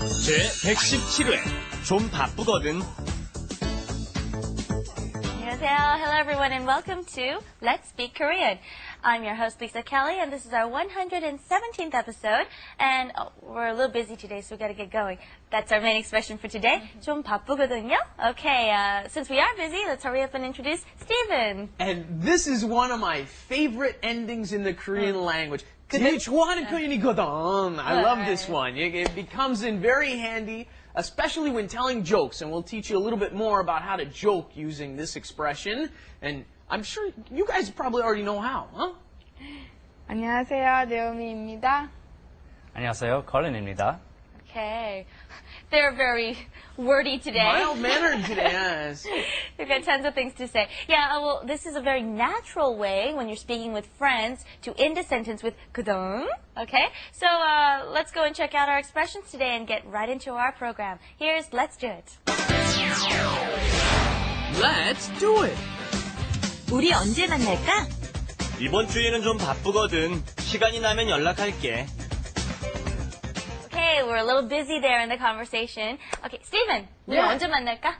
제117회 좀 바쁘거든. 안녕하세요. Hello everyone and welcome to Let's Speak Korean. I'm your host Lisa Kelly and this is our 117th episode and we're a little busy today so we got to get going. That's our main expression for today. 좀 바쁘거든요. Okay, since we are busy, let's hurry up and introduce Stephen. And this is one of my favorite endings in the Korean language. 제일 좋아하는 표현이거든. I love this one. It becomes in very handy, especially when telling jokes. And we'll teach you a little bit more about how to joke using this expression. And I'm sure you guys probably already know how, huh? 안녕하세요, 네오미입니다. 안녕하세요, 컬린입니다. Okay, they're very wordy today. Mild-mannered today, yes. We've got tons of things to say. Yeah, well, this is a very natural way when you're speaking with friends to end a sentence with 그동. Okay, so let's go and check out our expressions today and get right into our program. Here's Let's Do It. Let's do it. 우리 언제 만날까? 이번 주에는 좀 바쁘거든. 시간이 나면 연락할게. Okay, we're a little busy there in the conversation. Okay, Stephen, 우리 Yeah. 언제 만날까?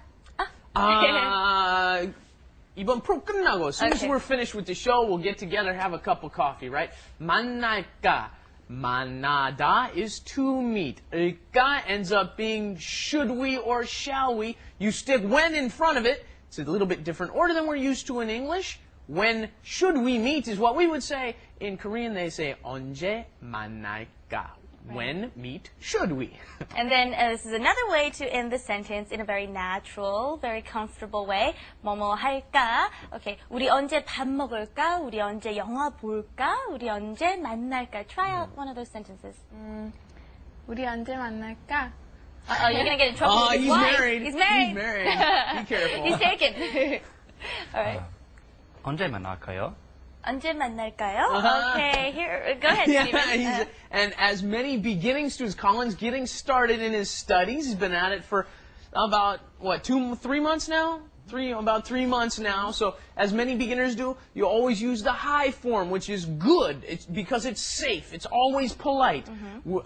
이번 프로 끝나고, as soon as Okay. we're finished with the show, we'll get together, have a cup of coffee, right? 만날까. 만나다 is to meet. 을까 ends up being should we or shall we. You stick when in front of it. It's a little bit different order than we're used to in English. When should we meet is what we would say. In Korean, they say 언제 만날까. When meet should we. And then this is another way to end the sentence in a very natural, very comfortable way. 뭐뭐 할까? Okay, 우리 언제 밥 먹을까? 우리 언제 영화 볼까? 우리 언제 만날까? Try out one of those sentences. 우리 언제 만날까? Uh-oh, you're gonna get in trouble Oh, with his he's wife. married. He's married. He's married. Be careful. He's taken. All right. 언제 만날까요? 언제 만날까요? Okay, here, go ahead, Stephen. And as many beginning students, Colin's getting started in his studies. He's been at it for about, what, 3 months now? About 3 months now. So as many beginners do, you always use the hi form, which is good. It's because it's safe. It's always polite.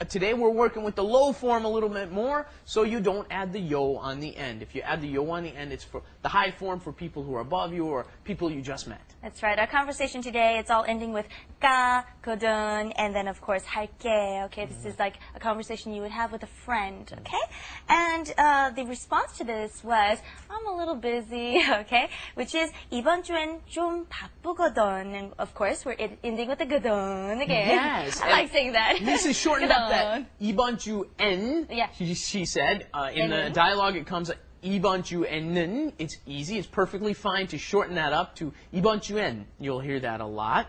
Today we're working with the low form a little bit more, so you don't add the yo on the end. If you add the yo on the end, it's for the high form for people who are above you or people you just met. That's right. Our conversation today, it's all ending with 까, 거든, and then of course 할게. Okay, this is like a conversation you would have with a friend. Okay, and the response to this was, I'm a little busy. Okay, which is 이번 주엔 좀 바쁘거든. And of course, we're ending with the 거든 again. Yes. I like saying that. This is shortened up that 이번 주엔. Yeah. She said in the dialogue it comes 이번 주에는. It's easy. It's perfectly fine to shorten that up to 이번 주엔. You'll hear that a lot.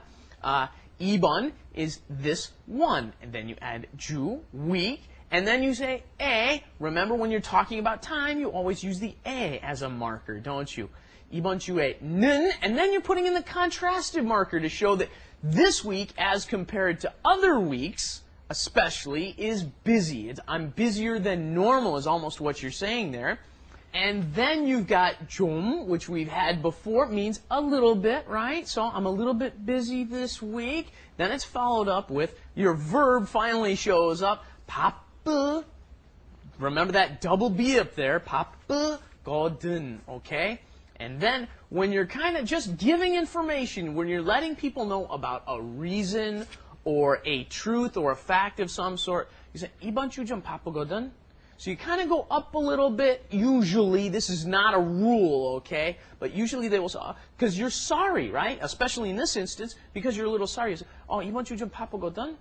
이번 is this one, and then you add 주, week, and then you say 에. Remember when you're talking about time, you always use the 에 as a marker, don't you? 이번 주에는, and then you're putting in the contrasted marker to show that this week, as compared to other weeks, especially, is busy. I'm busier than normal is almost what you're saying there. And then you've got 좀, which we've had before. It means a little bit, right? So I'm a little bit busy this week. Then it's followed up with your verb finally shows up. 바쁘. Remember that double B up there. 바쁘거든, okay? And then when you're kind of just giving information, when you're letting people know about a reason or a truth or a fact of some sort, you say, 이번 주 좀 바쁘거든. So you kind of go up a little bit, usually. This is not a rule, okay? But usually they will say, because you're sorry, right? Especially in this instance, because you're a little sorry. You say, 이번 주 좀 바쁘거든.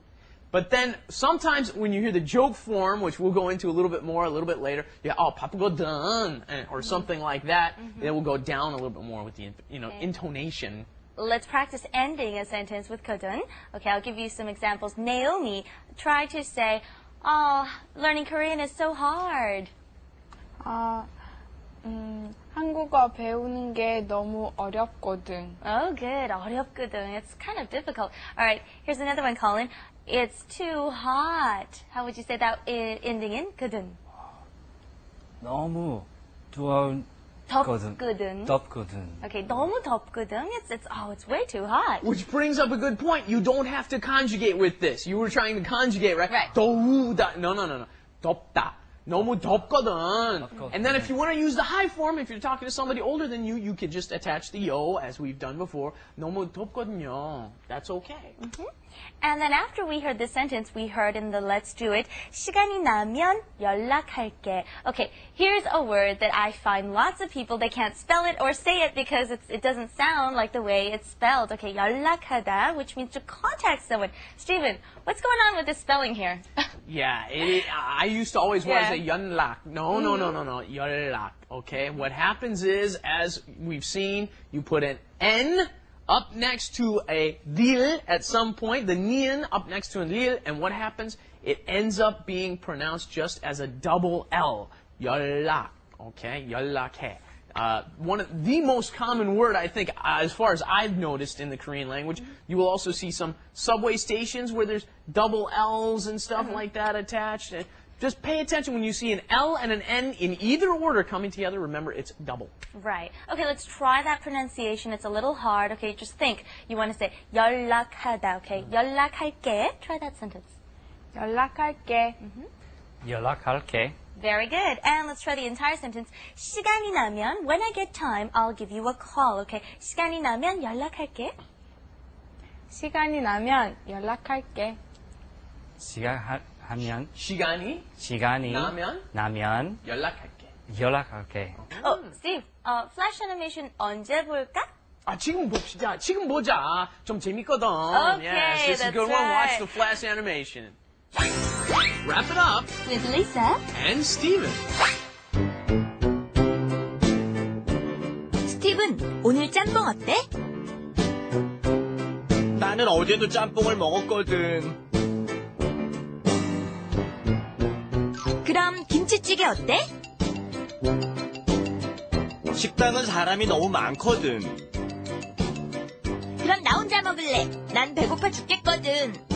But then sometimes when you hear the joke form, which we'll go into a little bit more a little bit later, 바쁘거든, or something like that, then we'll go down a little bit more with the intonation. Let's practice ending a sentence with 거든. Okay, I'll give you some examples. Naomi, try to say, learning Korean is so hard. 한국어 배우는 게 너무 어렵거든. Oh, good. 어렵거든. It's kind of difficult. All right, here's another one, Colin. It's too hot. How would you say that ending in 거든? 너무 더운 덥거든. 덥거든. Okay, 너무 덥거든. It's way too hot. Which brings up a good point. You don't have to conjugate with this. You were trying to conjugate, right? Right. 더우다. No. 덥다. 너무 덥거든. And then if you want to use the high form, if you're talking to somebody older than you, you could just attach the yo as we've done before. 너무 덥거든요. That's okay. And then after we heard this sentence, we heard in the Let's Do It, 시간이 나면 연락할게. Okay, here's a word that I find lots of people, they can't spell it or say it because it doesn't sound like the way it's spelled. Okay, 연락하다, which means to contact someone. Steven, what's going on with this spelling here? Yeah, I used to always want to Yeah. say 연락. No, 연락. Okay, what happens is, as we've seen, you put an N up next to a lil at some point, the nian up next to a lil, and what happens? It ends up being pronounced just as a double L. 연락. Okay, 연락해. One of the most common word, I think, as far as I've noticed in the Korean language. You will also see some subway stations where there's double L's and stuff like that attached. Just pay attention when you see an L and an N in either order coming together. Remember, it's double. Right. Okay, let's try that pronunciation. It's a little hard. Okay, just think. You want to say 연락하다. Okay, 연락할게. Try that sentence. 연락할게. 연락할게. Very good. And let's try the entire sentence. 시간이 나면, when I get time, I'll give you a call. Okay, 시간이 나면 연락할게. 시간이 나면 연락할게. 시간이 시간이 나면 연락할게. 연락할게. Oh, Steve, flash animation 언제 볼까? 지금 봅시다. 지금 보자. 좀 재밌거든. Okay, yes, this is a that's good one. Watch right. the flash animation. Wrap it up. With Lisa. And Steven. 스티븐, 오늘 짬뽕 어때? 나는 어제도 짬뽕을 먹었거든. 그럼 김치찌개 어때? 식당은 사람이 너무 많거든. 그럼 나 혼자 먹을래. 난 배고파 죽겠거든.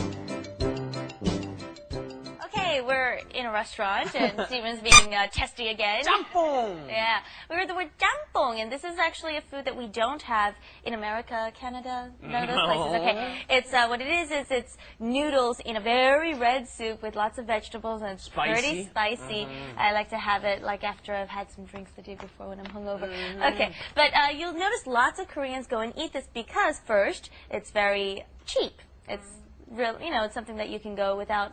Okay, we're in a restaurant and Steven's being testy again. 짬뽕. Yeah, we heard the word jampong, and this is actually a food that we don't have in America, Canada, none of those places. Okay, it's what it is it's noodles in a very red soup with lots of vegetables, and it's pretty spicy. I like to have it like after I've had some drinks the day before when I'm hungover. Okay, but you'll notice lots of Koreans go and eat this because first, it's very cheap. It's real, it's something that you can go without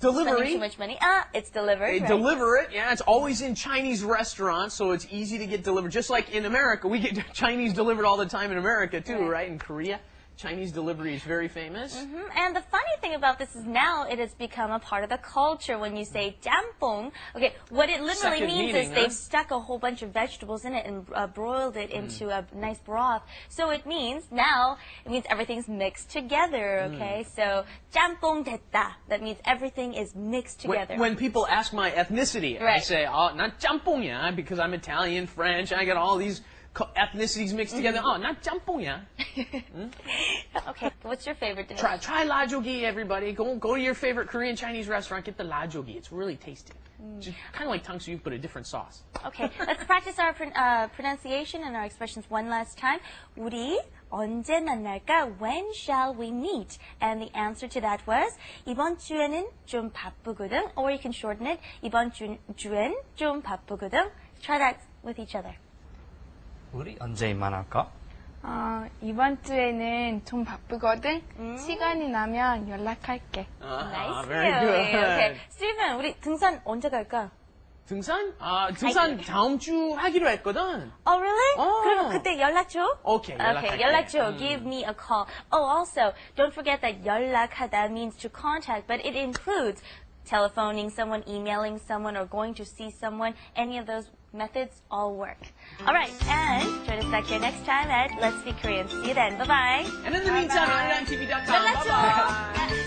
spending Delivery. too much money. It's delivered. They right? deliver it. Yeah, it's always in Chinese restaurants, so it's easy to get delivered. Just like in America, we get Chinese delivered all the time in America too, right? In Korea, Chinese delivery is very famous. And the funny thing about this is now it has become a part of the culture. When you say jampong, okay, what it literally Second means meaning, is they've stuck a whole bunch of vegetables in it and broiled it into a nice broth. So it means everything's mixed together, okay? So jampong 됐다. That means everything is mixed together. When people ask my ethnicity, I Right. say, not 짬뽕이야, because I'm Italian, French, I got all these ethnicities mixed together. Not 짬뽕이야. Okay, what's your favorite dish? Try 라조기, everybody. Go to your favorite Korean Chinese restaurant, get the 라조기. It's really tasty. Just kind of like 탕수육, but a different sauce. Okay, let's practice our pronunciation and our expressions one last time. 우리 언제 만날까? When shall we meet? And the answer to that was 이번 주에는 좀 바쁘거든. Or you can shorten it. 이번 주엔 좀 바쁘거든. Try that with each other. 우리 언제 만날까? 이번 주에는 좀 바쁘거든. 시간이 나면 연락할게. Nice. Very good. Okay, Steven, 우리 등산 언제 갈까? 등산? 등산 다음 주 하기로 했거든. Oh, really? 어. 그럼 그때 연락 줘? Okay, 연락할게. 연락 줘. Give me a call. Oh, also, don't forget that 연락하다 means to contact, but it includes telephoning someone, emailing someone, or going to see someone. Any of those methods all work. All right, and join us back here next time at Let's Speak Korean. See you then. Bye-bye. And in the meantime, ArirangTV.com. 연락 줘. Bye-bye.